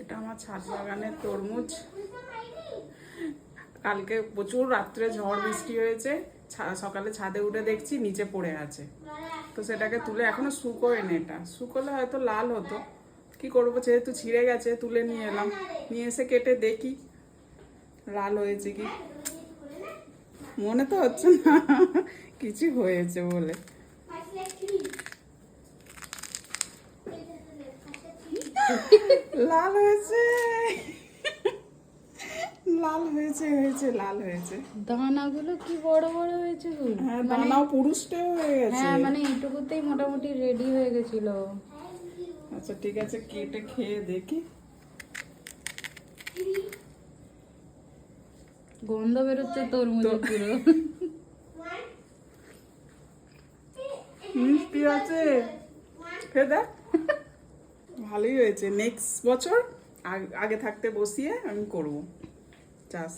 এটা আমার ছাদ বাগানের তরমুজ। কালকে প্রচুর রাত্রে ঝড় বৃষ্টি হয়েছে, সকালে ছাদে উঠে দেখছি নিচে পড়ে আছে, তো সেটাকে তুলে এখনো শুকোয়নি। এটা শুকোলে হয়তো লাল হতো, কি করবো, যেহেতু ছিঁড়ে গেছে তুলে নিয়ে এলাম। নিয়ে এসে কেটে দেখি লাল হয়েছে কি। মনে তো হচ্ছে না কিছু হয়েছে বলে। লাল হয়েছে, লাল হয়েছে, লাল হয়েছে। দানাগুলো কি বড় বড় হয়েছে গো। হ্যাঁ, দানাও পুরুষটাও হয়ে গেছে। হ্যাঁ মানে এইটুকুতেই মোটামুটি রেডি হয়ে গেছিল। আচ্ছা ঠিক আছে, কেটে খেয়ে দেখি। গন্ধ বেরোচ্ছে তরমুজের পুরো। মিষ্টি আছে, খেয়ে দেখ। ভালোই হয়েছে। নেক্সট বছর আগে থাকতে বসিয়ে আমি করবো চাষ।